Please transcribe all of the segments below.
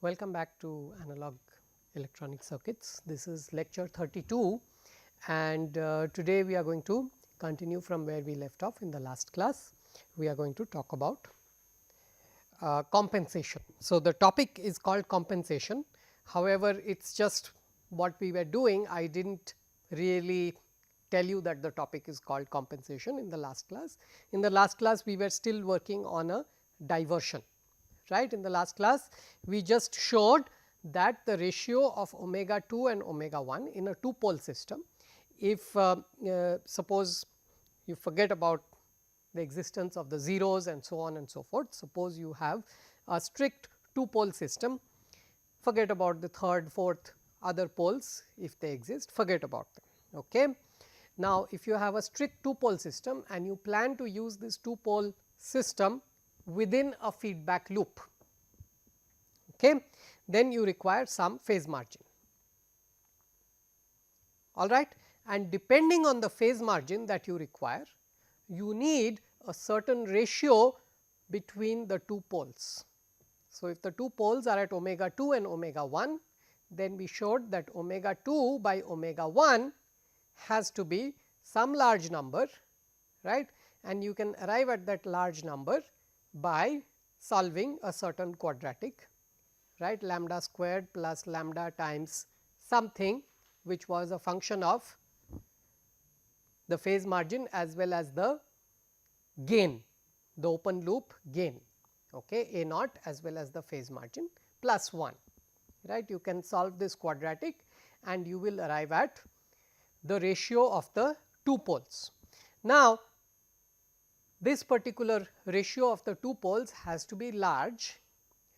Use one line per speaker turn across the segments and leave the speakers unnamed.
Welcome back to Analog Electronic Circuits. This is lecture 32 and today we are going to continue from where we left off in the last class. We are going to talk about compensation. So, the topic is called compensation. However, it is just what we were doing. I did not really tell you that the topic is called compensation in the last class. In the last class, we were still working on a diversion. Right. In the last class, we just showed that the ratio of omega 2 and omega 1 in a two pole system, if suppose you forget about the existence of the zeros and so on and so forth, suppose you have a strict two pole system, forget about the third, fourth other poles if they exist, forget about them. Okay. Now, if you have a strict two pole system and you plan to use this two pole system within a feedback loop, okay, then you require some phase margin. All right. And depending on the phase margin that you require, you need a certain ratio between the two poles. So, if the two poles are at omega 2 and omega 1, then we showed that omega 2 by omega 1 has to be some large number, right, and you can arrive at that large number by solving a certain quadratic, right, lambda squared plus lambda times something which was a function of the phase margin as well as the gain, the open loop gain, okay, A naught as well as the phase margin plus 1, right. You can solve this quadratic and you will arrive at the ratio of the two poles. Now, this particular ratio of the two poles has to be large,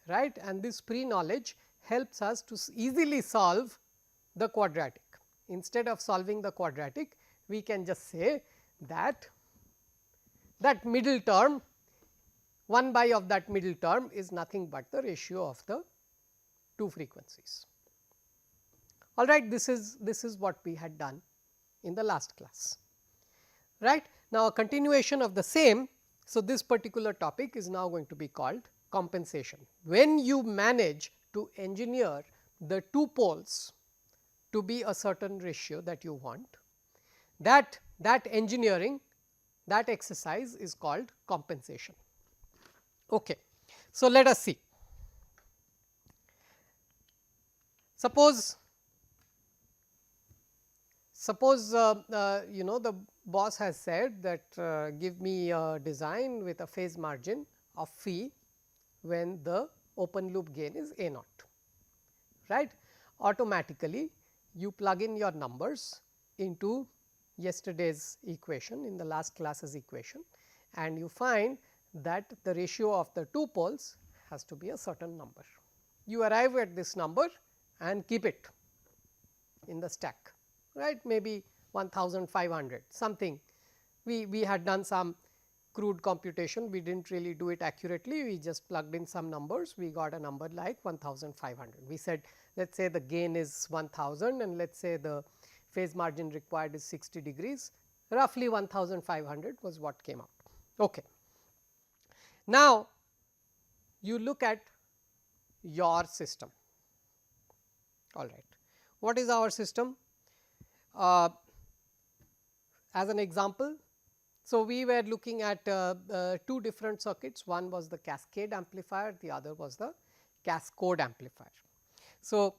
right, and this pre-knowledge helps us to easily solve the quadratic. Instead of solving the quadratic, we can just say that middle term, 1 by of that middle term is nothing but the ratio of the two frequencies. All right, this is what we had done in the last class, right. Now, a continuation of the same. So, this particular topic is now going to be called compensation. When you manage to engineer the two poles to be a certain ratio that you want, that engineering, that exercise is called compensation. Okay. So, let us see. Suppose you know, the boss has said that give me a design with a phase margin of phi when the open loop gain is A naught, right. Automatically you plug in your numbers into yesterday's equation, in the last class's equation, and you find that the ratio of the two poles has to be a certain number. You arrive at this number and keep it in the stack, right, maybe 1500 something. We had done some crude computation, we did not really do it accurately, we just plugged in some numbers, we got a number like 1500. We said let us say the gain is 1000 and let us say the phase margin required is 60 degrees, roughly 1500 was what came out. Okay. Now, you look at your system, all right. What is our system? As an example, so we were looking at two different circuits, one was the cascade amplifier, the other was the cascode amplifier. So,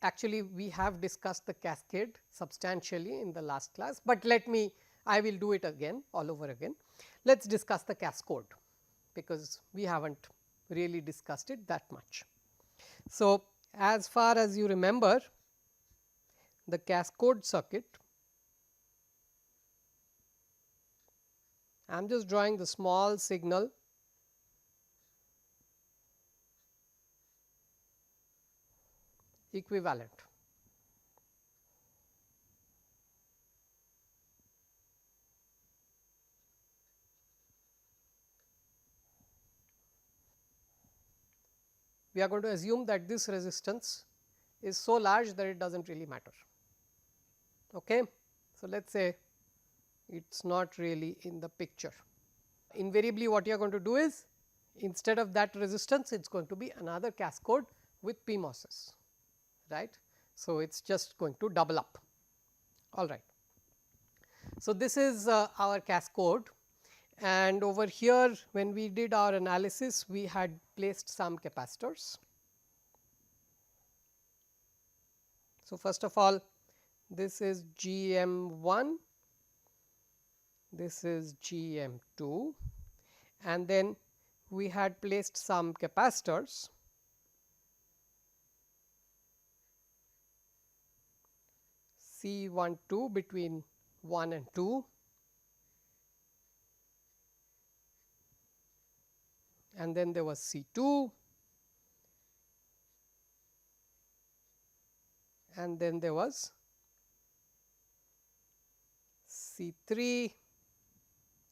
actually we have discussed the cascade substantially in the last class, but I will do it again all over again. Let us discuss the cascode because we have not really discussed it that much. So, as far as you remember, the cascode circuit, I am just drawing the small signal equivalent. We are going to assume that this resistance is so large that it does not really matter. Okay. So, let us say it is not really in the picture. Invariably what you are going to do is instead of that resistance, it is going to be another cascode with PMOSes, right. So, it is just going to double up, all right. So, this is our cascode, and over here when we did our analysis we had placed some capacitors. So, first of all this is GM1, this is GM2, and then we had placed some capacitors C12 between 1 and 2, and then there was C2, and then there was C3.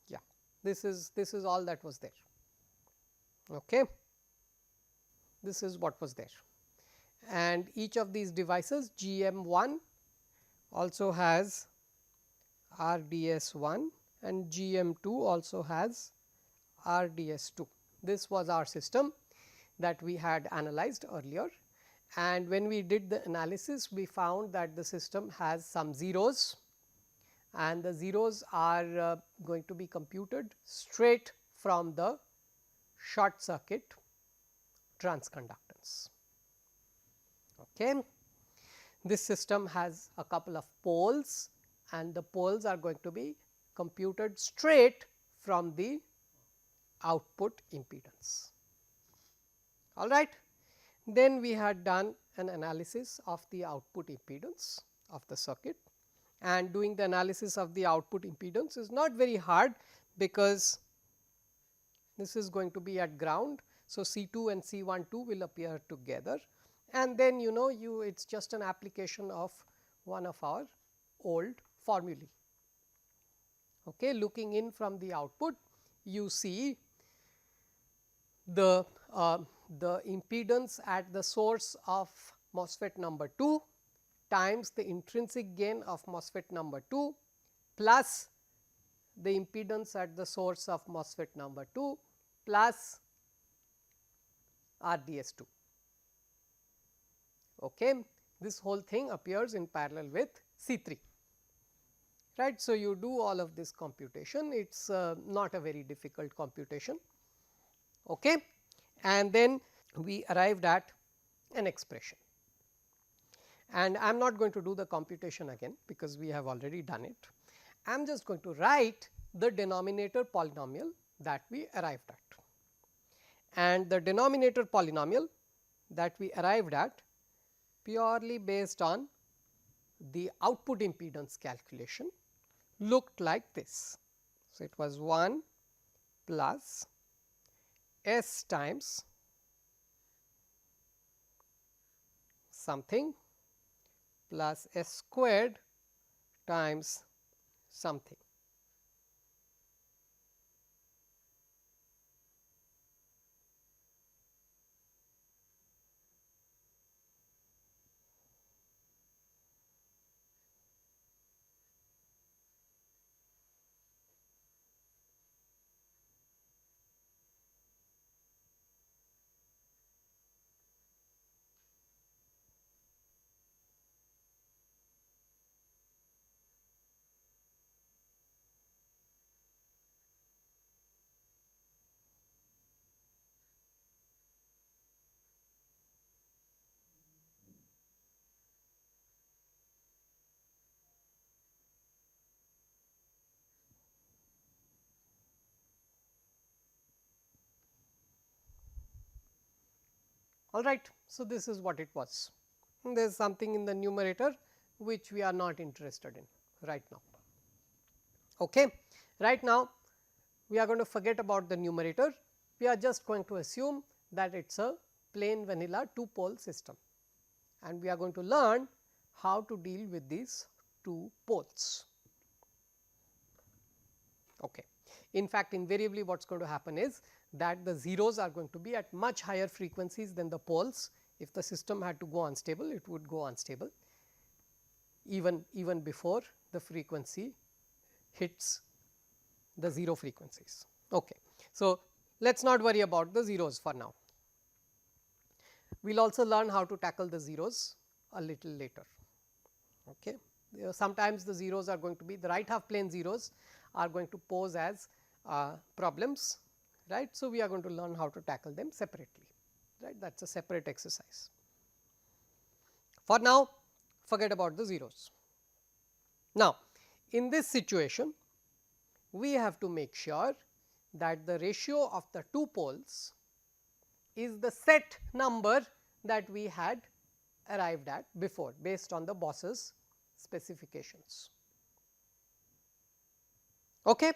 Yeah, this is all that was there. Okay. This is what was there, and each of these devices GM1 also has RDS1 and GM2 also has RDS2. This was our system that we had analyzed earlier, and when we did the analysis we found that the system has some zeros, and the zeros are going to be computed straight from the short circuit transconductance. Okay. This system has a couple of poles, and the poles are going to be computed straight from the output impedance. All right. Then we had done an analysis of the output impedance of the circuit, and doing the analysis of the output impedance is not very hard because this is going to be at ground. So, C2 and C12 will appear together, and then it is just an application of one of our old formulae. Okay. Looking in from the output, you see the impedance at the source of MOSFET number 2 times the intrinsic gain of MOSFET number 2 plus the impedance at the source of MOSFET number 2 plus RDS2. Okay. This whole thing appears in parallel with C3, right. So, you do all of this computation, it is not a very difficult computation. Okay. And then we arrived at an expression, and I am not going to do the computation again because we have already done it. I am just going to write the denominator polynomial that we arrived at, and the denominator polynomial that we arrived at purely based on the output impedance calculation looked like this. So, it was 1 plus S times something plus S squared times something. All right. So, this is what it was. There is something in the numerator which we are not interested in right now. Okay. Right now, we are going to forget about the numerator, we are just going to assume that it is a plain vanilla 2 pole system, and we are going to learn how to deal with these 2 poles. Okay. In fact, invariably what is going to happen is that the zeros are going to be at much higher frequencies than the poles. If the system had to go unstable, it would go unstable even before the frequency hits the 0 frequencies. Okay. So, let us not worry about the zeros for now. We will also learn how to tackle the zeros a little later. Okay. Sometimes the zeros are going to be the right half plane zeros are going to pose as problems, right. So, we are going to learn how to tackle them separately, right. That is a separate exercise. For now, forget about the zeros. Now, in this situation, we have to make sure that the ratio of the two poles is the set number that we had arrived at before based on the Boss's specifications. Okay.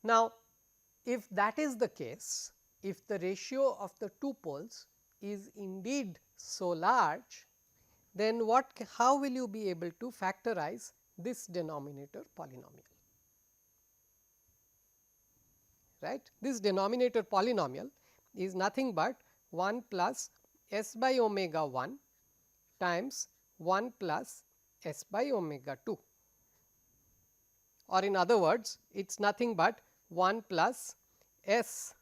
Now, if that is the case, if the ratio of the two poles is indeed so large, then how will you be able to factorize this denominator polynomial? Right. This denominator polynomial is nothing but 1 plus s by omega 1 times 1 plus s by omega 2, or in other words it is nothing but 1 plus s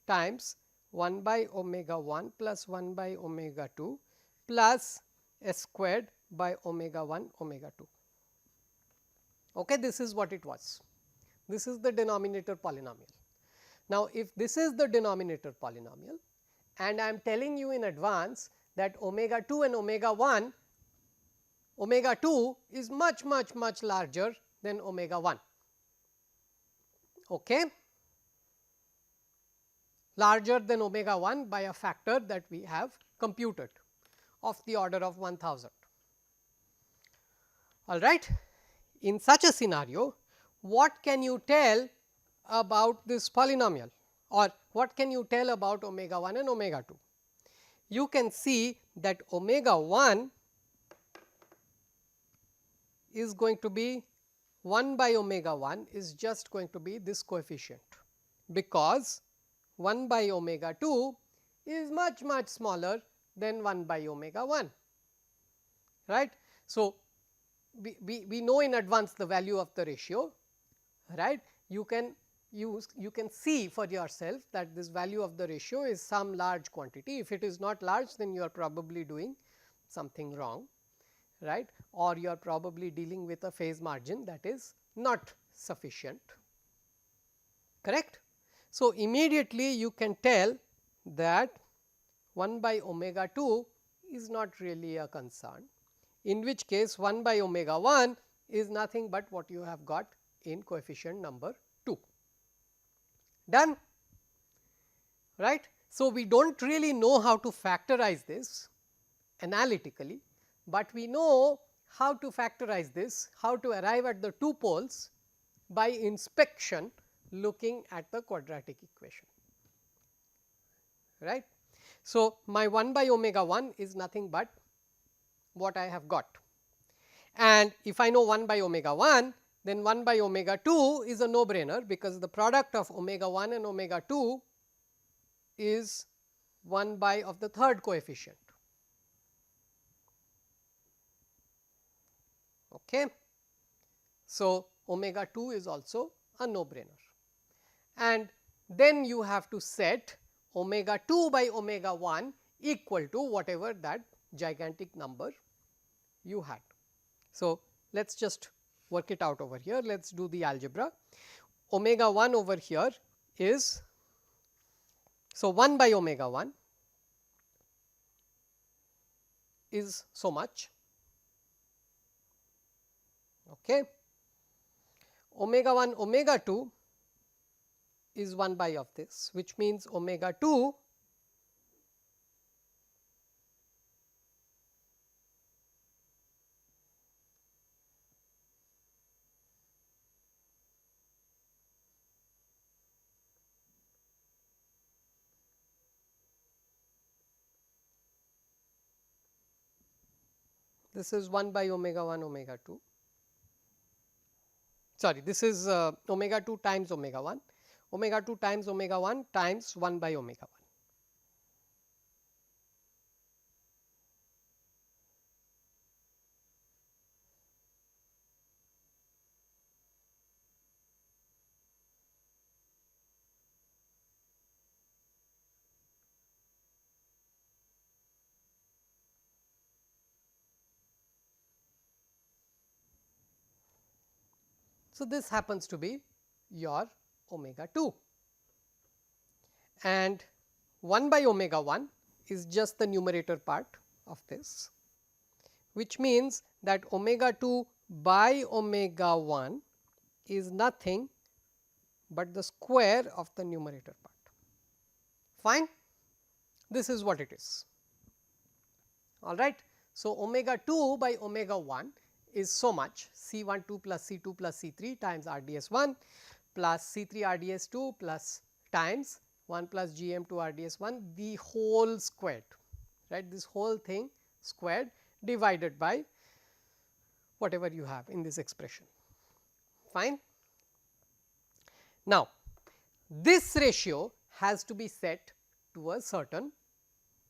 times 1 by omega 1 plus 1 by omega 2 plus s squared by omega 1 omega 2. Okay, this is what it was. This is the denominator polynomial. Now, if this is the denominator polynomial and I am telling you in advance that omega 2 and omega 1, omega 2 is much larger than omega 1, okay, larger than omega 1 by a factor that we have computed of the order of 1000. All right. In such a scenario, what can you tell about this polynomial, or what can you tell about omega 1 and omega 2? You can see that omega 1 is going to be 1 by omega 1 is just going to be this coefficient, because 1 by omega 2 is much smaller than 1 by omega 1, right. So, we know in advance the value of the ratio, right. You can see for yourself that this value of the ratio is some large quantity. If it is not large, then you are probably doing something wrong, right, or you are probably dealing with a phase margin that is not sufficient, correct. So, immediately you can tell that 1 by omega 2 is not really a concern, in which case 1 by omega 1 is nothing but what you have got in coefficient number 2. Done, right. So, we do not really know how to factorize this analytically, but we know how to factorize this, how to arrive at the two poles by inspection looking at the quadratic equation, right. So, my 1 by omega 1 is nothing but what I have got, and if I know 1 by omega 1, then 1 by omega 2 is a no brainer, because the product of omega 1 and omega 2 is 1 by of the third coefficient. Okay. So, omega 2 is also a no brainer, and then you have to set omega 2 by omega 1 equal to whatever that gigantic number you had. So, let us just work it out over here. Let us do the algebra. Omega 1 over here is, so 1 by omega 1 is so much, okay. Omega 1 omega 2 is 1 by of this, which means omega 2 this is 1 by omega 1 omega 2, sorry, this is omega 2 times omega 1, omega 2 times omega 1 times 1 by omega 1. So, this happens to be your omega 2, and 1 by omega 1 is just the numerator part of this, which means that omega 2 by omega 1 is nothing but the square of the numerator part. Fine, this is what it is. All right. So, omega 2 by omega 1 is so much C 1 2 plus C 2 plus C 3 times R d s 1 plus C 3 R d s 2 plus times 1 plus G m 2 R d s 1, the whole squared, right, this whole thing squared divided by whatever you have in this expression. Fine. Now, this ratio has to be set to a certain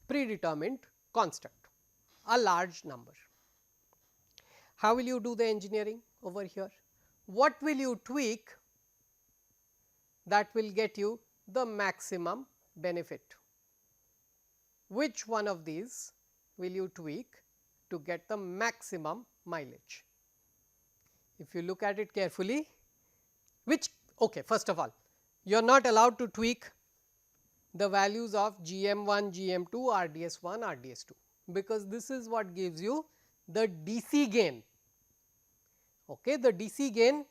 predetermined constant, a large number. How will you do the engineering over here? What will you tweak that will get you the maximum benefit? Which one of these will you tweak to get the maximum mileage? If you look at it carefully, first of all, you are not allowed to tweak the values of GM1, GM2, RDS1, RDS2, because this is what gives you the DC gain. Okay, the DC gain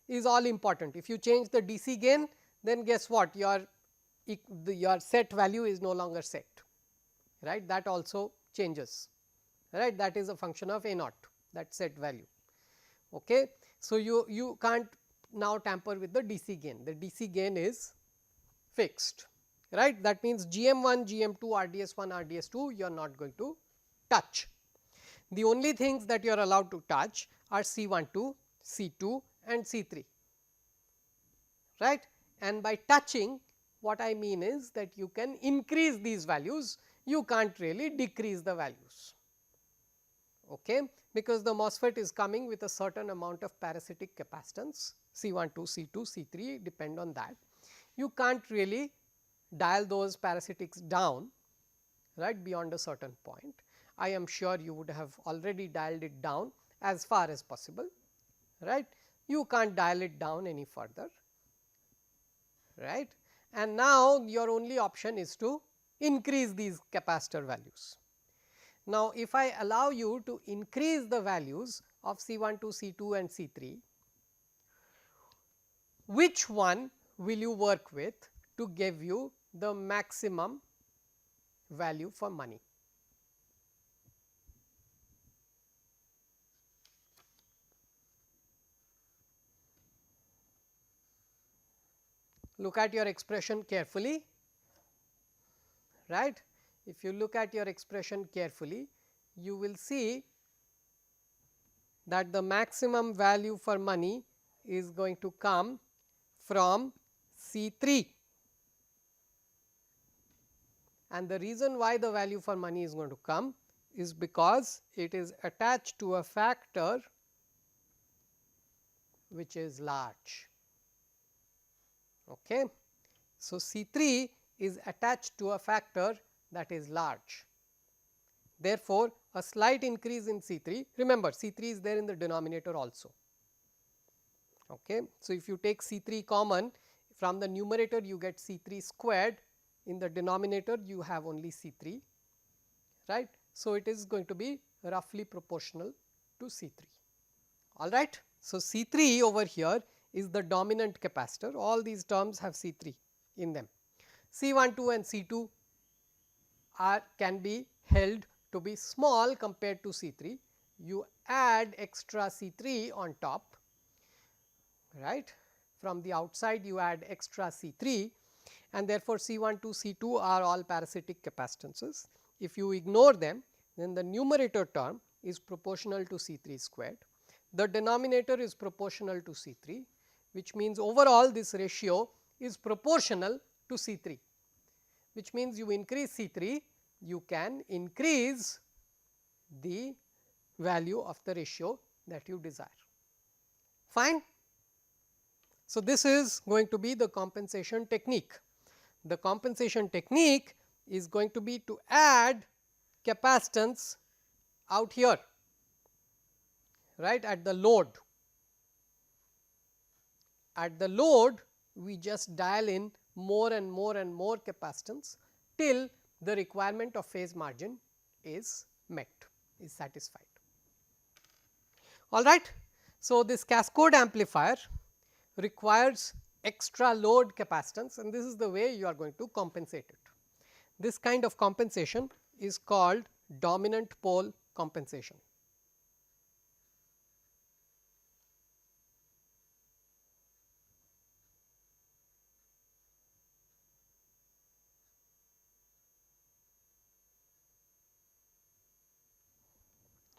is all important. If you change the DC gain, then guess what, your set value is no longer set, right, that also changes, right, that is a function of A naught, that set value. Okay. So, you can't now tamper with the DC gain, the DC gain is fixed, right, that means GM1, GM2, RDS1, RDS2 you are not going to touch. The only things that you are allowed to touch are C12, C2 and C3, right, and by touching what I mean is that you can increase these values, you can't really decrease the values, okay, because the MOSFET is coming with a certain amount of parasitic capacitance C12, C2, C3 depend on that. You can't really dial those parasitics down, right, beyond a certain point. I am sure you would have already dialed it down as far as possible, right. You can't dial it down any further, right, and now your only option is to increase these capacitor values. Now, if I allow you to increase the values of C12, C2 and C3, which one will you work with to give you the maximum value for money? Look at your expression carefully, right. If you look at your expression carefully, you will see that the maximum value for money is going to come from C3, and the reason why the value for money is going to come is because it is attached to a factor which is large. Okay. So, C3 is attached to a factor that is large. Therefore, a slight increase in C3, remember C3 is there in the denominator also. Okay. So, if you take C3 common from the numerator you get C3 squared, in the denominator you have only C3, right. So, it is going to be roughly proportional to C3, all right. So, C3 over here is the dominant capacitor, all these terms have C3 in them. C12 and C2 can be held to be small compared to C3, you add extra C3 on top, right, from the outside you add extra C3, and therefore, C12, C2 are all parasitic capacitances. If you ignore them, then the numerator term is proportional to C3 squared, the denominator is proportional to C3, which means overall this ratio is proportional to C3, which means you increase C3, you can increase the value of the ratio that you desire. Fine. So, this is going to be the compensation technique. The compensation technique is going to be to add capacitance out here, right, at the load. at the load we just dial in more and more and more capacitance till the requirement of phase margin is met, is satisfied. All right. So, this cascade amplifier requires extra load capacitance, and this is the way you are going to compensate it. This kind of compensation is called dominant pole compensation.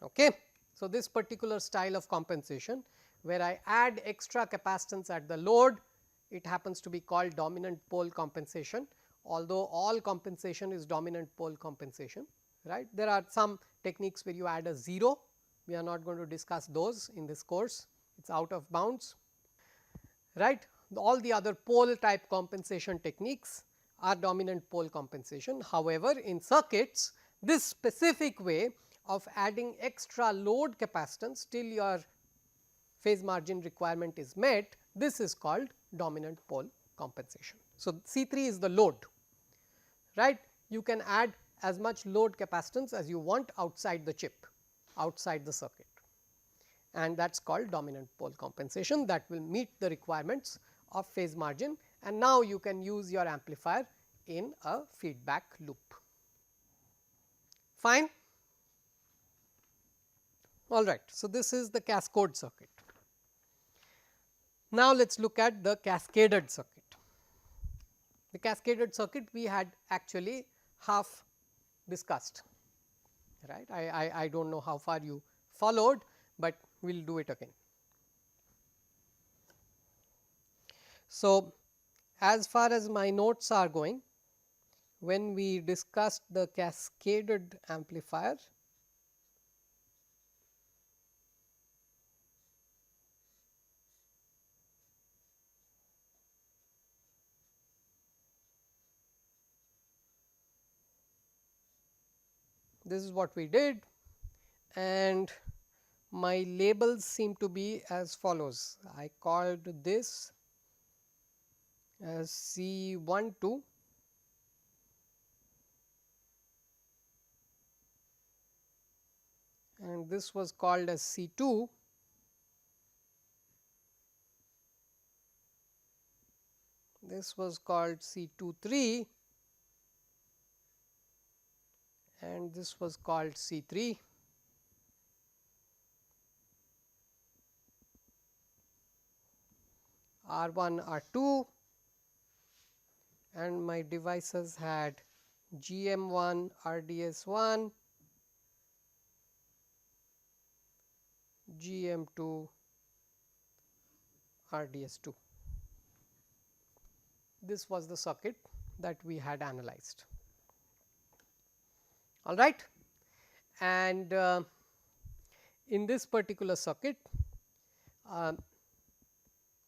Okay. So, this particular style of compensation where I add extra capacitance at the load, it happens to be called dominant pole compensation, although all compensation is dominant pole compensation, right. There are some techniques where you add a 0, we are not going to discuss those in this course, it is out of bounds, right. All the other pole type compensation techniques are dominant pole compensation. However, in circuits this specific way of adding extra load capacitance till your phase margin requirement is met, this is called dominant pole compensation. So, C3 is the load, right. You can add as much load capacitance as you want outside the chip, outside the circuit, and that is called dominant pole compensation, that will meet the requirements of phase margin, and now you can use your amplifier in a feedback loop. Fine. All right. So, this is the cascade circuit. Now, let us look at the cascaded circuit. The cascaded circuit we had actually half discussed, right. I do not know how far you followed, but we will do it again. So, as far as my notes are going, when we discussed the cascaded amplifier, this is what we did, and my labels seem to be as follows. I called this as C12, and this was called as C2, this was called C23, and this was called C3. R1, R2, and my devices had GM1, RDS1, GM2, RDS2. This was the circuit that we had analyzed. All right. And in this particular circuit,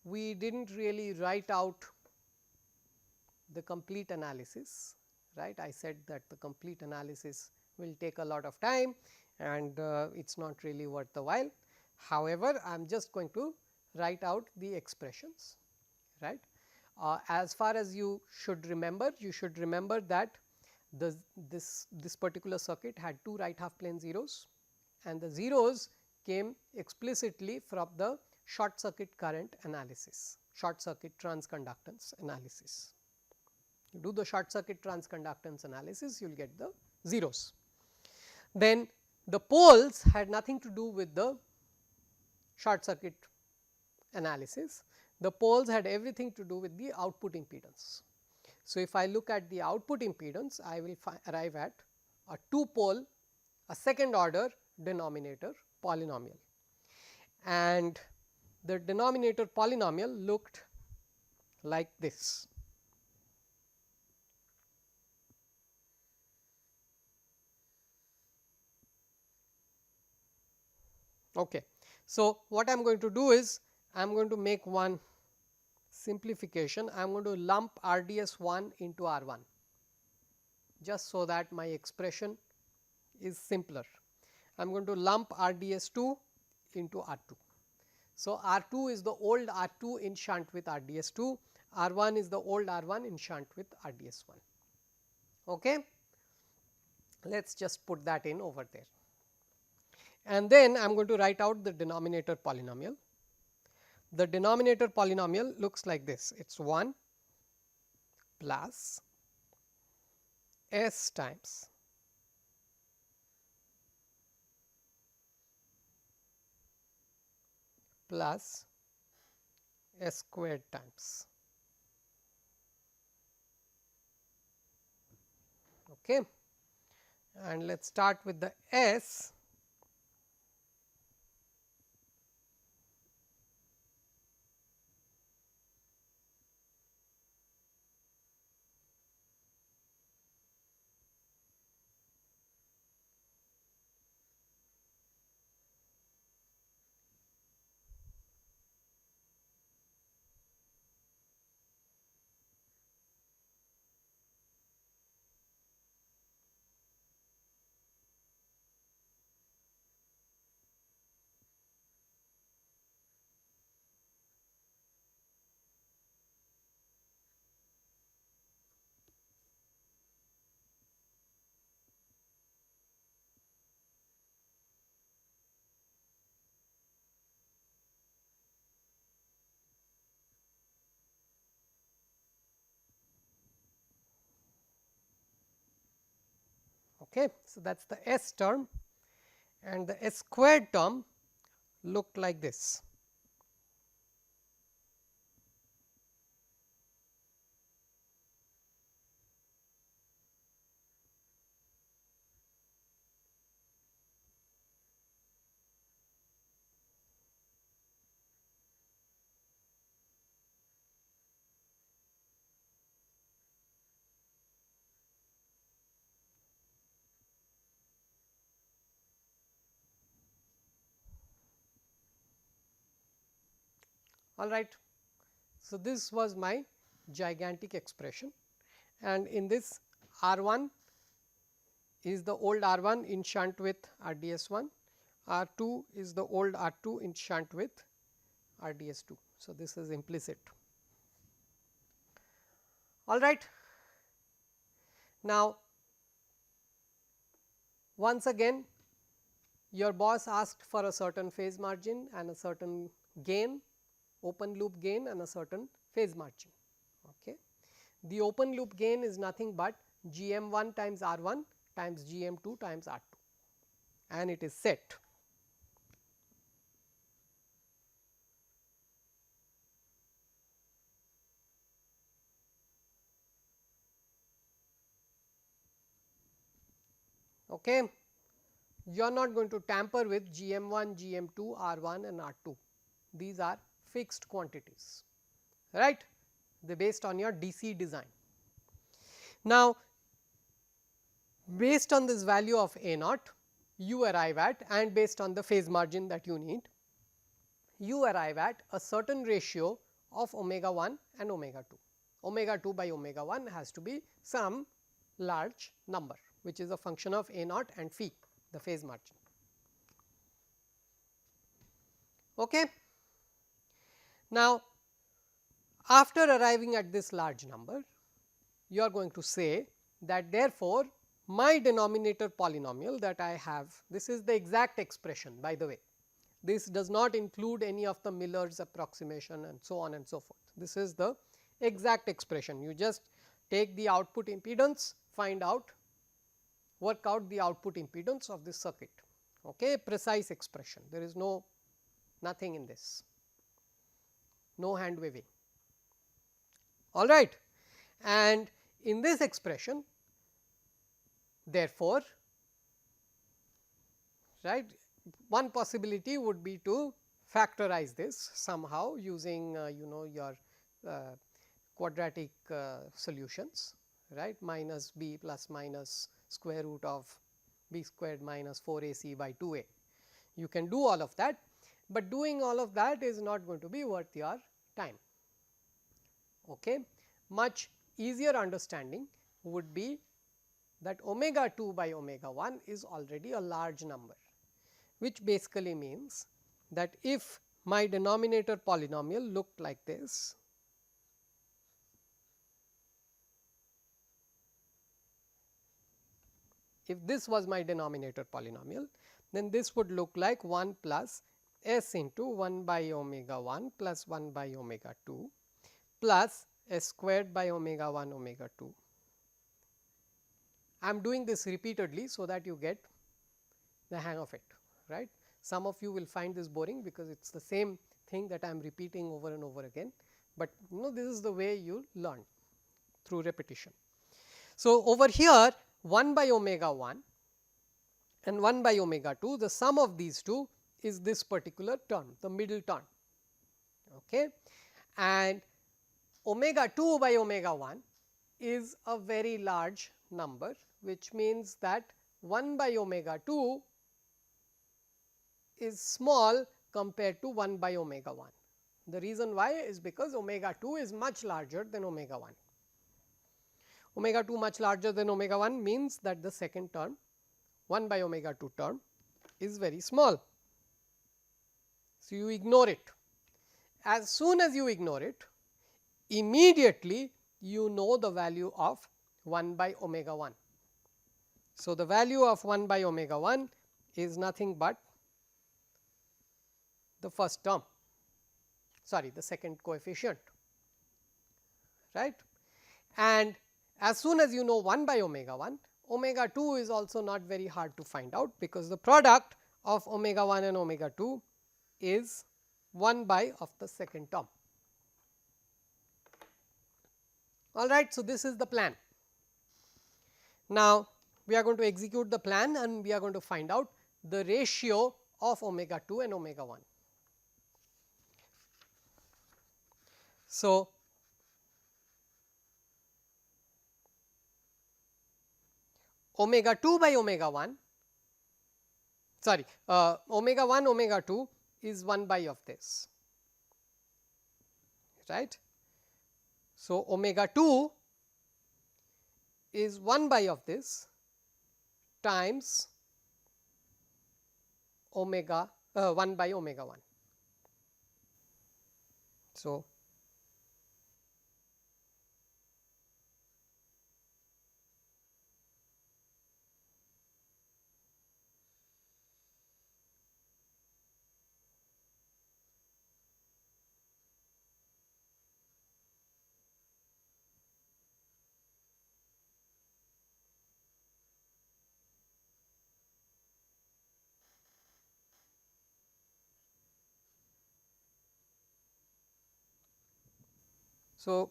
we did not really write out the complete analysis, right. I said that the complete analysis will take a lot of time and it is not really worth the while. However, I am just going to write out the expressions, right. As far as you should remember that this particular circuit had two right half plane zeros, and the zeros came explicitly from the short circuit current analysis, short circuit transconductance analysis. You do the short circuit transconductance analysis, you will get the zeros. Then the poles had nothing to do with the short circuit analysis, the poles had everything to do with the output impedance. So, if I look at the output impedance, I will arrive at a 2 pole, a second order denominator polynomial, and the denominator polynomial looked like this. Okay. So, what I am going to do is I am going to make one simplification. I am going to lump RDS1 into R1 just so that my expression is simpler. I am going to lump RDS2 into R2. So, R2 is the old R2 in shunt with RDS2, R1 is the old R1 in shunt with RDS1. Okay. Let us just put that in over there, and then I am going to write out the denominator polynomial. The denominator polynomial looks like this, it is 1 plus s times plus s squared times. Okay. And let us start with the s. Okay. So, that is the s term, and the s squared term looked like this. All right. So, this was my gigantic expression, and in this R1 is the old R1 in shunt with RDS1, R2 is the old R2 in shunt with RDS2. So, this is implicit. All right. Now, once again your boss asked for a certain phase margin and a certain gain, open loop gain and a certain phase margin. Okay. The open loop gain is nothing but GM1 times R1 times GM2 times R2, and it is set. Okay. You are not going to tamper with GM1, GM2, R1 and R2. These are fixed quantities, right, they based on your DC design. Now, based on this value of A naught, you arrive at, and based on the phase margin that you need, you arrive at a certain ratio of omega 1 and omega 2. Omega 2 by omega 1 has to be some large number, which is a function of A naught and phi, the phase margin. Okay. Now, after arriving at this large number, you are going to say that therefore, my denominator polynomial that I have, this is the exact expression, by the way. This does not include any of the Miller's approximation and so on and so forth. This is the exact expression. You just take the output impedance, find out, work out the output impedance of this circuit. Okay, precise expression. There is nothing in this, no hand waving. All right. And in this expression, therefore, right, one possibility would be to factorize this somehow using your quadratic solutions, right, minus b plus minus square root of b squared minus 4ac by 2a. You can do all of that, but doing all of that is not going to be worth your time. Okay. Much easier understanding would be that omega 2 by omega 1 is already a large number, which basically means that if my denominator polynomial looked like this. If this was my denominator polynomial, then this would look like 1 plus s into 1 by omega 1 plus 1 by omega 2 plus s squared by omega 1 omega 2. I am doing this repeatedly so that you get the hang of it, right. Some of you will find this boring because it is the same thing that I am repeating over and over again, but this is the way you learn through repetition. So, over here 1 by omega 1 and 1 by omega 2, the sum of these two is this particular term, the middle term, okay. And omega 2 by omega 1 is a very large number, which means that 1 by omega 2 is small compared to 1 by omega 1. The reason why is because omega 2 is much larger than omega 1. Omega 2 much larger than omega 1 means that the second term 1 by omega 2 term is very small. So, you ignore it. As soon as you ignore it, immediately you know the value of 1 by omega 1. So, the value of 1 by omega 1 is nothing but the first term, sorry, the second coefficient, right. And as soon as you know 1 by omega 1, omega 2 is also not very hard to find out, because the product of omega 1 and omega 2 is 1 by of the second term. All right. So, this is the plan. Now, we are going to execute the plan and we are going to find out the ratio of omega 2 and omega 1. So, omega 2 by omega 1, sorry, omega 1 omega 2 is 1 by of this, right. So, omega 2 is 1 by of this times omega 1 by omega 1. So,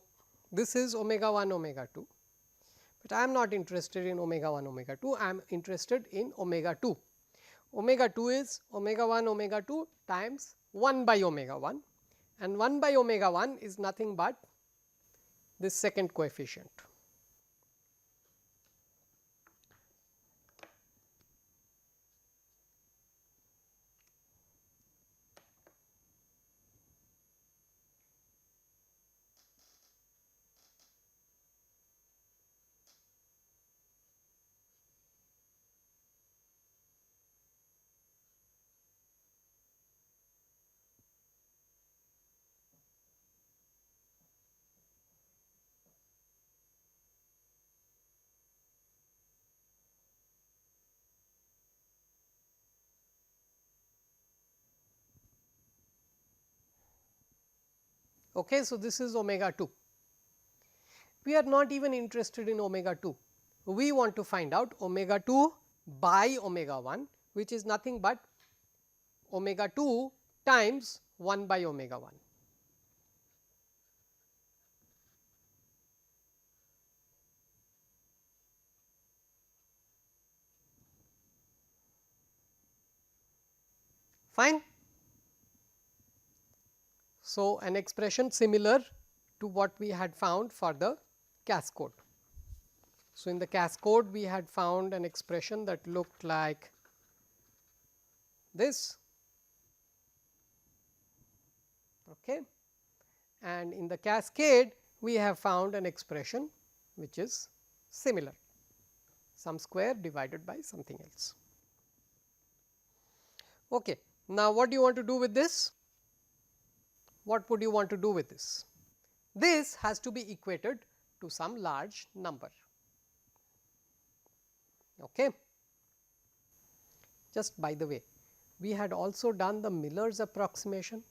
this is omega 1 omega 2, but I am not interested in omega 1 omega 2, I am interested in omega 2. Omega 2 is omega 1 omega 2 times 1 by omega 1, and 1 by omega 1 is nothing but this second coefficient. Okay, so, this is omega 2. We are not even interested in omega 2. We want to find out omega 2 by omega 1, which is nothing but omega 2 times 1 by omega 1. Fine. So, an expression similar to what we had found for the cascode. So, in the cascode we had found an expression that looked like this, okay. And in the cascade we have found an expression which is similar, sum square divided by something else. Okay. Now, what do you want to do with this? what would you want to do with this? This has to be equated to some large number. Okay. Just by the way, we had also done the Miller's approximation,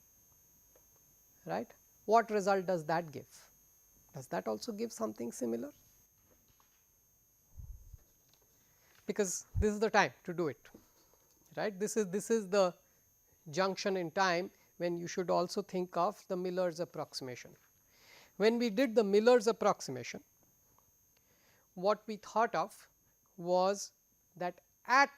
right. What result does that give? Does that also give something similar? Because this is the time to do it, right. This is the junction in time when you should also think of the Miller's approximation. When we did the Miller's approximation, what we thought of was that at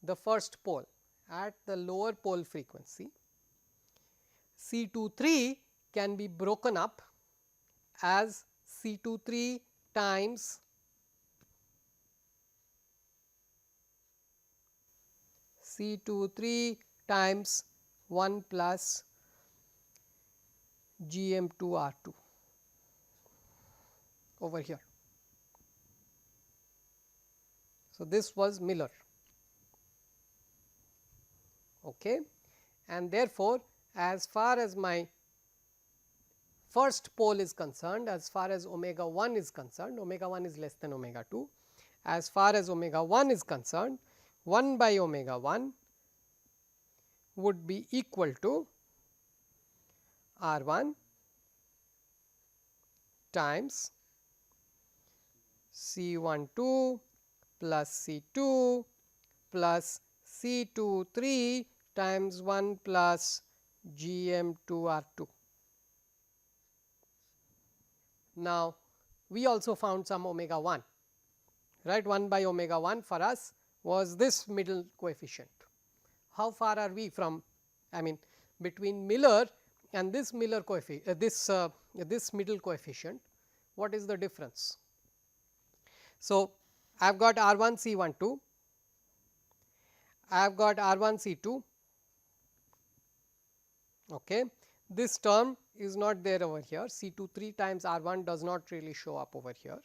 the first pole, at the lower pole frequency, C23 can be broken up as C23 times C23 times 1 plus GM2R2 over here. So, this was Miller, okay. And therefore, as far as my first pole is concerned, as far as omega 1 is concerned, omega 1 is less than omega 2, as far as omega 1 is concerned, 1 by omega 1 would be equal to R 1 times C 1 2 plus C 2 plus C 2 3 times 1 plus G M 2 R 2. Now, we also found some omega 1, right. 1 by omega 1 for us was this middle coefficient. How far are we from, I mean, between Miller and this Miller coefficient, this middle coefficient, what is the difference? So, I have got R 1 C 1 2, I have got R 1 C 2, okay. This term is not there over here, C 2 3 times R 1 does not really show up over here,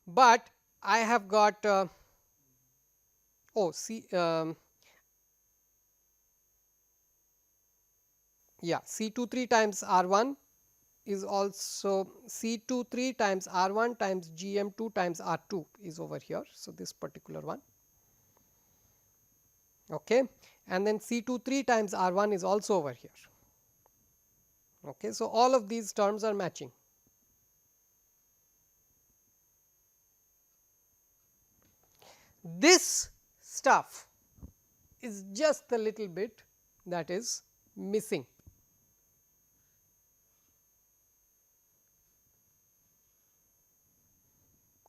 but I have got C 2 3 times R 1 is also C 2 3 times R 1 times G M 2 times R 2 is over here. So, this particular one, okay. And then C 2 3 times R 1 is also over here, okay. So, all of these terms are matching. This stuff is just the little bit that is missing.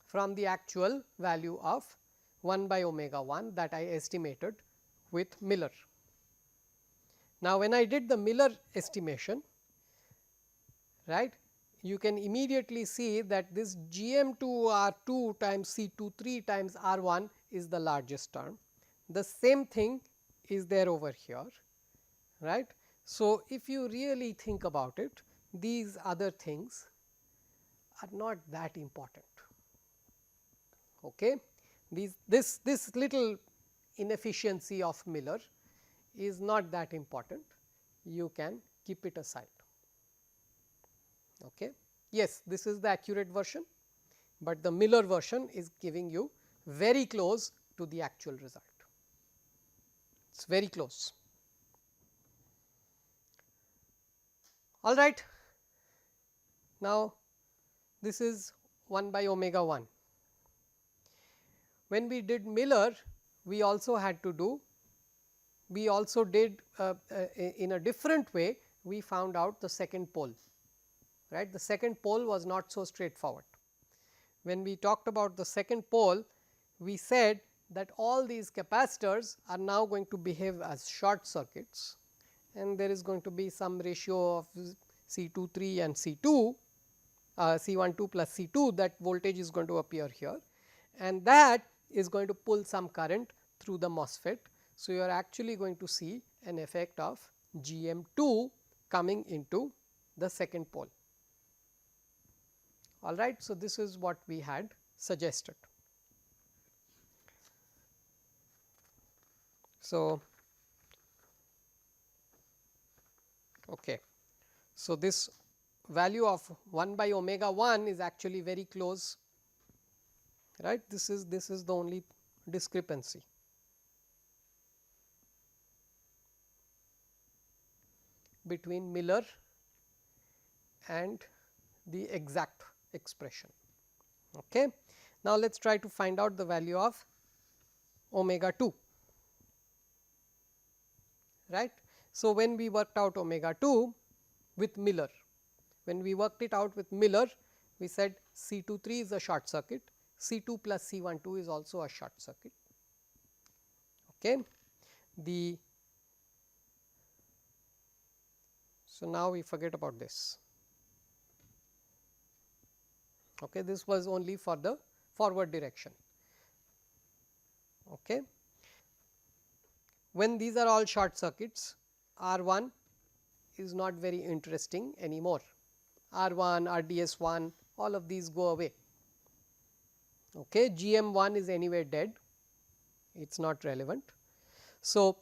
From the actual value of 1 by omega 1 that I estimated with Miller. Now, when I did the Miller estimation, right, you can immediately see that this GM2 R2 times C23 times R1 is the largest term. The same thing is there over here, right. So, if you really think about it, these other things are not that important. Okay. This little inefficiency of Miller is not that important, you can keep it aside. Okay. Yes, this is the accurate version, but the Miller version is giving you very close to the actual result, it is very close. All right. Now, this is 1 by omega 1. When we did Miller, we also had to do, we also did in a different way, we found out the second pole, right. The second pole was not so straightforward. When we talked about the second pole, we said that all these capacitors are now going to behave as short circuits, and there is going to be some ratio of C23 and C2, C12 plus C2, that voltage is going to appear here, and that is going to pull some current through the MOSFET. So, you are actually going to see an effect of GM2 coming into the second pole. All right. So, this is what we had suggested. So, Okay. So, this value of 1 by omega 1 is actually very close, right. This is the only discrepancy. Between Miller and the exact expression. Okay. Now, let us try to find out the value of omega 2, right. So, when we worked out omega 2 with Miller, when we worked it out with Miller, we said C23 is a short circuit, C2 plus C12 is also a short circuit. Okay. So, now we forget about this. Okay. This was only for the forward direction. Okay. When these are all short circuits, R1 is not very interesting anymore. R1, RDS1, all of these go away. Okay. GM1 is anyway dead, it is not relevant. So,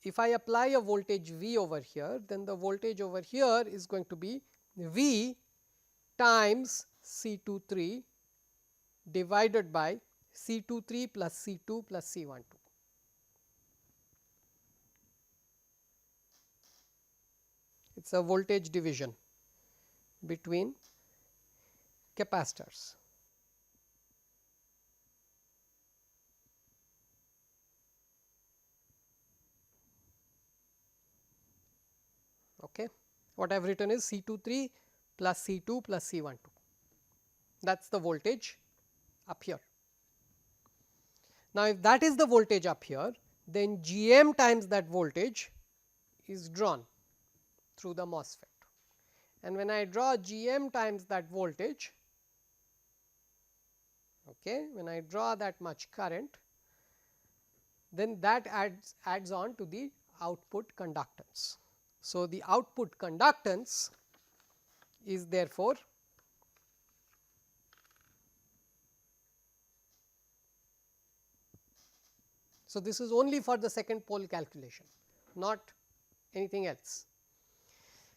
if I apply a voltage V over here, then the voltage over here is going to be V times C23 divided by C23 plus C2 plus C12. It is a voltage division between capacitors. Okay. What I have written is C23 plus C2 plus C12, that is the voltage up here. Now, if that is the voltage up here, then GM times that voltage is drawn through the MOSFET, and when I draw GM times that voltage, okay, when I draw that much current, then that adds on to the output conductance. So, the output conductance is therefore so this is only for the second pole calculation, not anything else.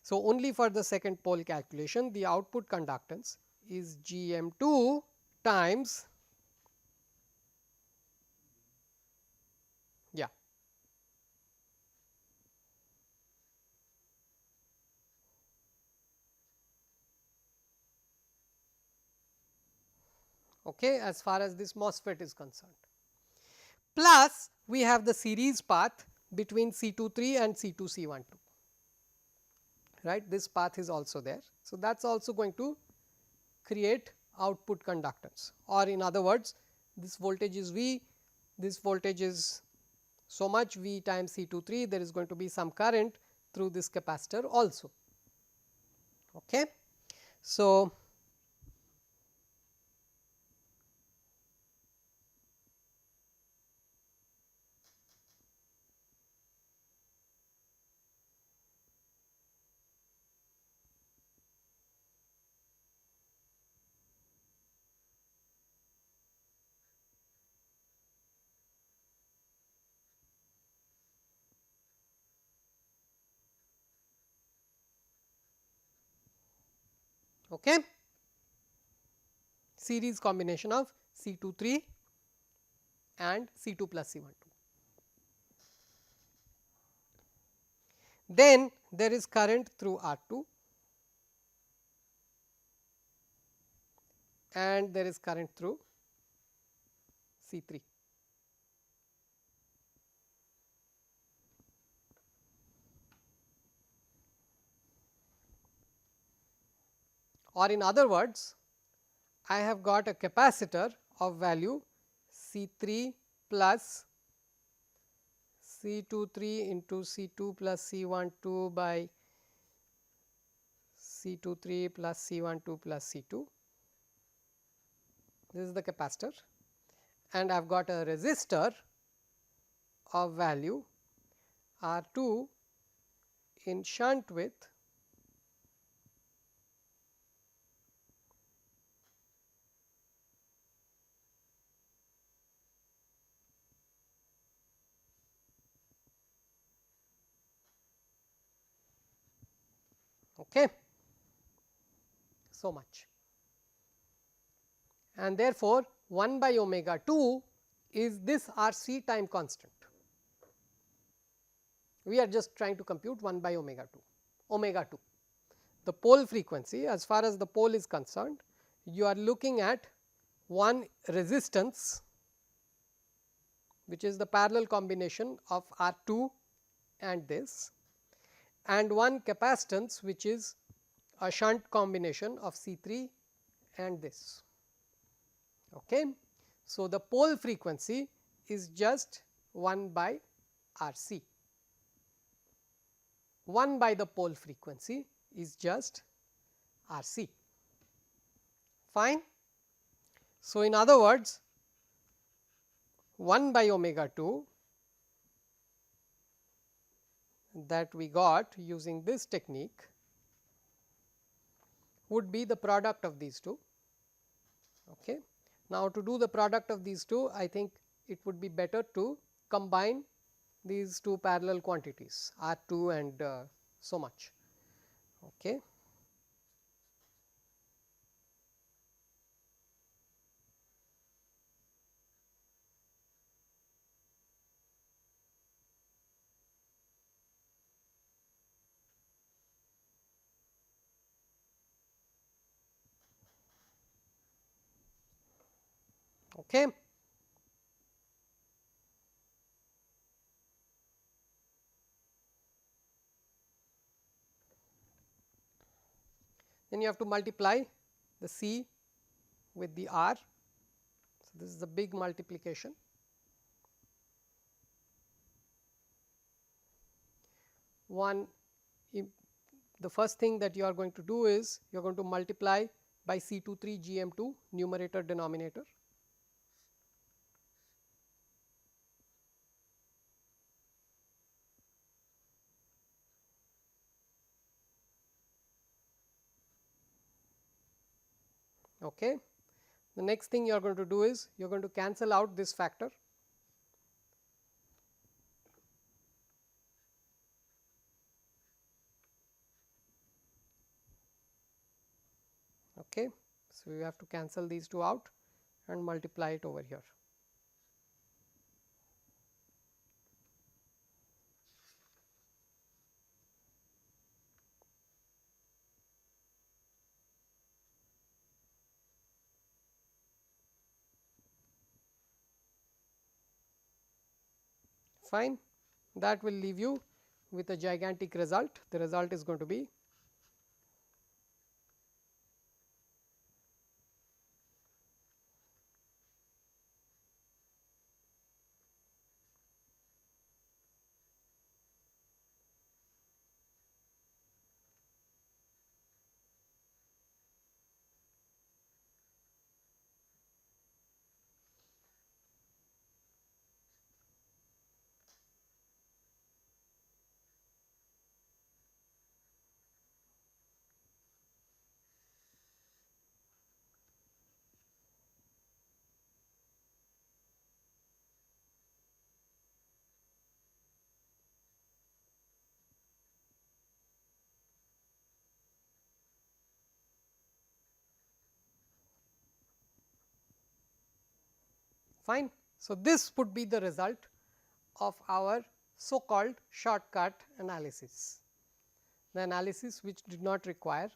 So, only for the second pole calculation, the output conductance is GM2 times, yeah, okay, as far as this MOSFET is concerned. Plus, we have the series path between C23 and C2C12, right. This path is also there. So, that is also going to create output conductance, or in other words, this voltage is V, this voltage is so much V times C23, there is going to be some current through this capacitor also. Okay. So, okay, series combination of C23 and C2 plus C12. Then there is current through R2 and there is current through C3. Or in other words, I have got a capacitor of value C3 plus C23 into C2 plus C12 by C23 plus C12 plus C2. This is the capacitor, and I have got a resistor of value R2 in shunt with Okay. So much, and therefore, 1 by omega 2 is this RC time constant. We are just trying to compute 1 by omega 2, omega 2. The pole frequency, as far as the pole is concerned, you are looking at one resistance, which is the parallel combination of R 2 and this, and one capacitance, which is a shunt combination of C 3 and this. Okay. So, the pole frequency is just 1 by R C. 1 by the pole frequency is just R C. Fine. So, in other words, 1 by omega 2 that we got using this technique would be the product of these two. Okay. Now, to do the product of these two, I think it would be better to combine these two parallel quantities R 2 and so much. Okay. Okay. Then you have to multiply the C with the R. So, this is a big multiplication. One, the first thing that you are going to do is you are going to multiply by C 23 GM 2 numerator denominator. Okay. The next thing you are going to do is you are going to cancel out this factor. Okay. So, you have to cancel these two out and multiply it over here. Fine. That will leave you with a gigantic result. The result is going to be fine. So, this would be the result of our so called shortcut analysis, the analysis which did not require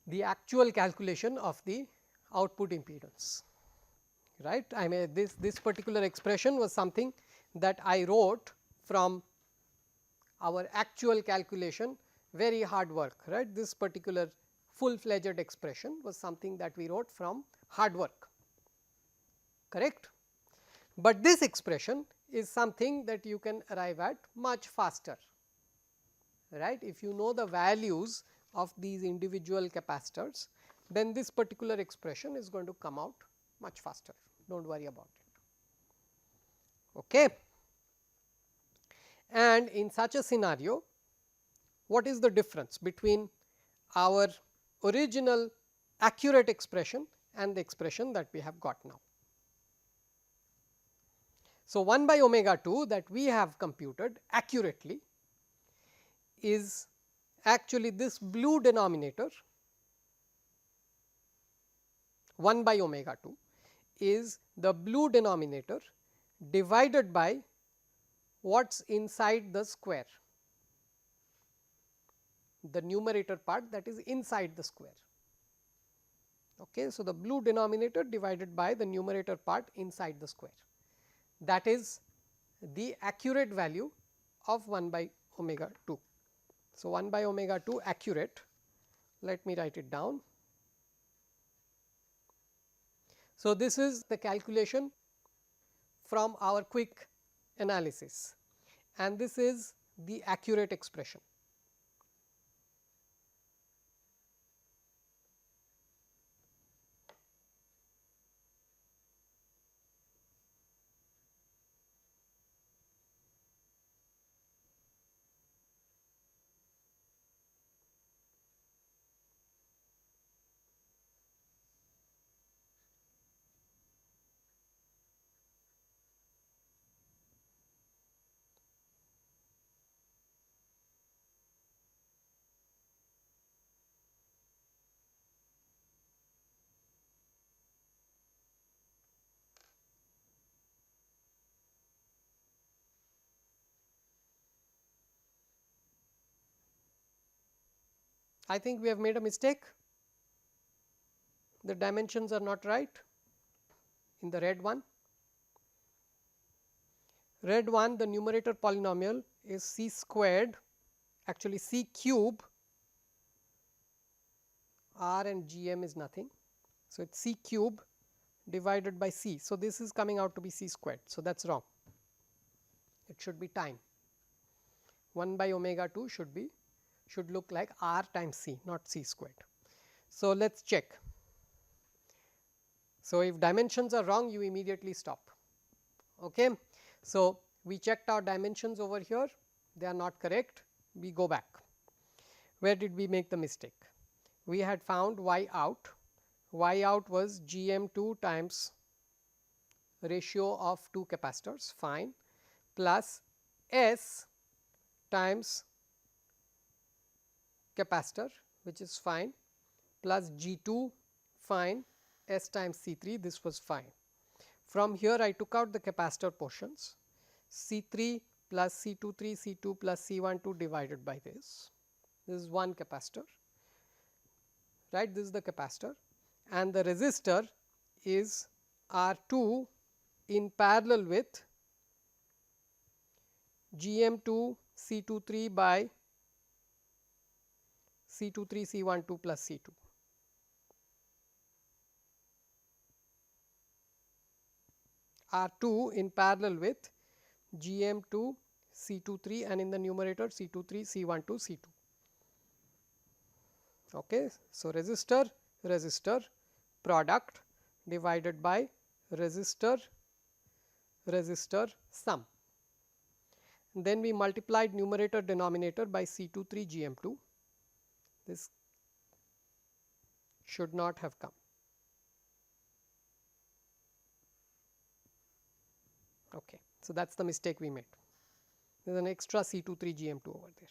the actual calculation of the output impedance, right. I mean this particular expression was something that I wrote from our actual calculation, very hard work, right. This particular full fledged expression was something that we wrote from hard work, correct. But this expression is something that you can arrive at much faster, right. If you know the values of these individual capacitors, then this particular expression is going to come out much faster, do not worry about it. Okay. And in such a scenario, what is the difference between our original accurate expression and the expression that we have got now? So, 1 by omega 2 that we have computed accurately is actually this blue denominator 1 by omega 2 is the blue denominator divided by what is inside the square, the numerator part that is inside the square. Okay. So, the blue denominator divided by the numerator part inside the square, that is the accurate value of 1 by omega 2. So, 1 by omega 2 accurate, let me write it down. So, this is the calculation from our quick analysis and this is the accurate expression. I think we have made a mistake. The dimensions are not right in the red one. Red one, the numerator polynomial is c squared, actually c cube, r and gm is nothing. So, it is c cube divided by c. So, this is coming out to be c squared. So, that is wrong, it should be time. 1 by omega 2 should look like r times c, not c squared. So, let us check. So, if dimensions are wrong, you immediately stop. Okay. So, we checked our dimensions over here, they are not correct, we go back. Where did we make the mistake? We had found y out was GM2 times ratio of 2 capacitors, fine, plus S times capacitor, which is fine, plus G2, fine, S times C3, this was fine. From here I took out the capacitor portions, C3 plus C23, C2 plus C12 divided by this is one capacitor, right, this is the capacitor, and the resistor is R2 in parallel with GM2 C23 by C23 C12 plus C2. R2 in parallel with GM2 C23 and in the numerator C23 C12 C2. Okay. So, resistor product divided by resistor sum. Then we multiplied numerator denominator by C23 GM2, this should not have come. Okay. So, that is the mistake we made, there is an extra C23 GM2 over there.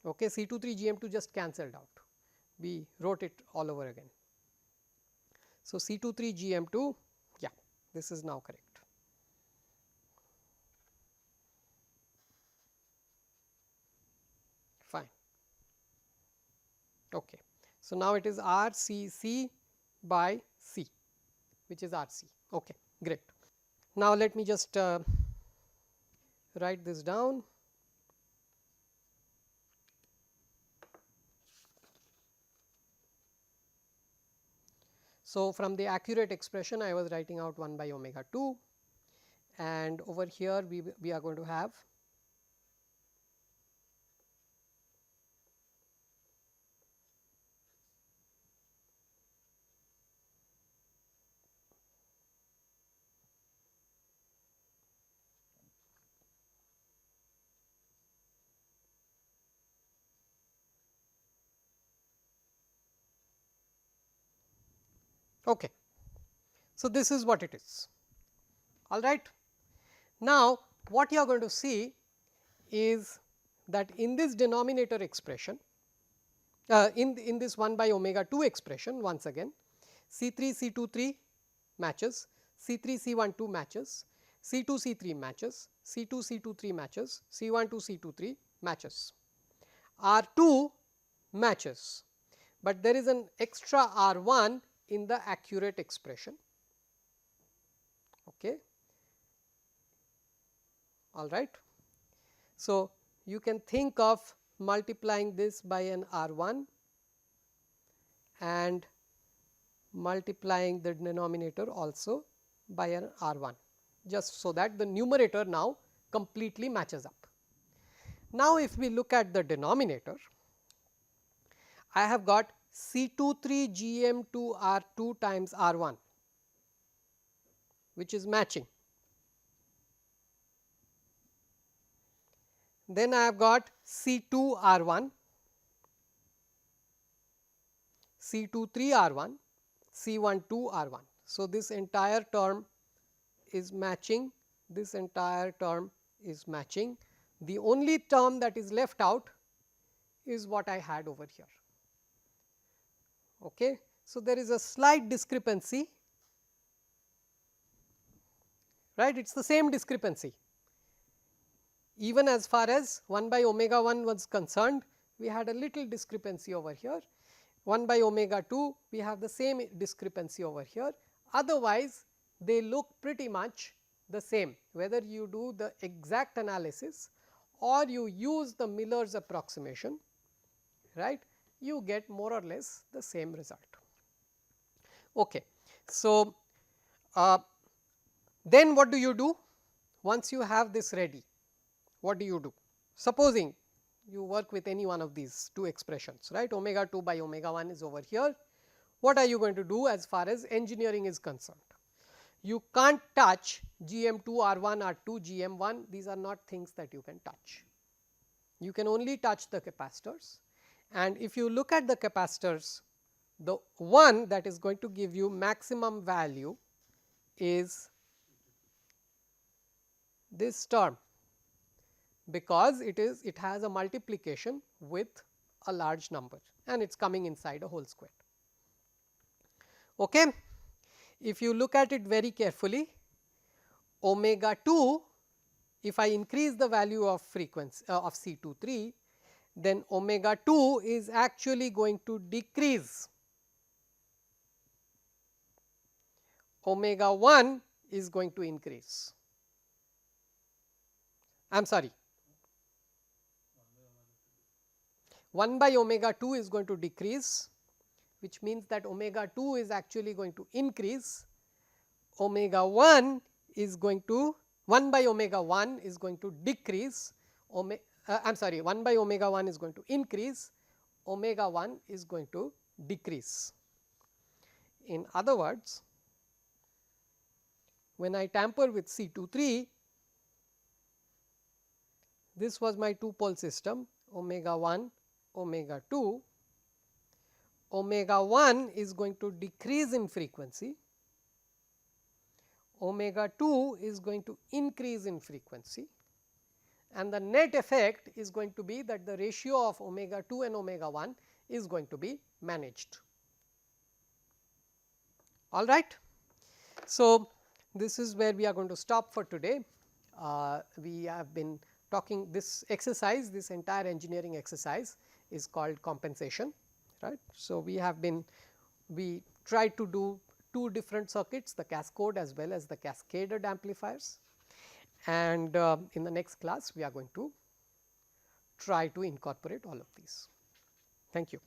Okay, C23 GM2 just cancelled out, we wrote it all over again. So, C23 GM2, yeah, this is now correct. Fine. Okay. So, now it is RCC by C, which is RC. Okay, great. Now, let me just write this down. So, from the accurate expression I was writing out 1 by omega 2 and over here we are going to have okay. So, this is what it is, all right. Now, what you are going to see is that in this denominator expression, in this 1 by omega 2 expression, once again C3 C23 matches, C3 C12 matches, C2 C3 matches, C2 C23 matches, C12 C23 matches, R2 matches, but there is an extra R1 in the accurate expression. Okay. All right. So, you can think of multiplying this by an R1 and multiplying the denominator also by an R1, just so that the numerator now completely matches up. Now, if we look at the denominator, I have got C23 GM2 R2 times R1, which is matching. Then I have got C2 R1, C23 R1, C12 R1. So, this entire term is matching, this entire term is matching. The only term that is left out is what I had over here. Okay. So, there is a slight discrepancy, right, it is the same discrepancy. Even as far as 1 by omega 1 was concerned, we had a little discrepancy over here. 1 by omega 2, we have the same discrepancy over here. Otherwise, they look pretty much the same, whether you do the exact analysis or you use the Miller's approximation, right, you get more or less the same result. Okay. So, then what do you do once you have this ready? What do you do? Supposing you work with any one of these two expressions, right, omega 2 by omega 1 is over here. What are you going to do as far as engineering is concerned? You can't touch GM2 R1 R2 GM1, these are not things that you can touch. You can only touch the capacitors, and if you look at the capacitors, the one that is going to give you maximum value is this term, because it has a multiplication with a large number and it is coming inside a whole square. Okay. If you look at it very carefully, omega 2, if I increase the value of frequency of C23, then omega 2 is actually going to decrease, omega 1 is going to increase. I am sorry, 1 by omega 2 is going to decrease, which means that omega 2 is actually going to increase, omega 1 is going to 1 by omega 1 is going to decrease, I am sorry, 1 by omega 1 is going to increase, omega 1 is going to decrease. In other words, when I tamper with C23, this was my 2 pole system, omega 1, omega 2, omega 1 is going to decrease in frequency, omega 2 is going to increase in frequency, and the net effect is going to be that the ratio of omega 2 and omega 1 is going to be managed. All right. So, this is where we are going to stop for today. We have been talking this exercise, this entire engineering exercise is called compensation, right. So, we tried to do 2 different circuits, the cascode as well as the cascaded amplifiers, and in the next class we are going to try to incorporate all of these. Thank you.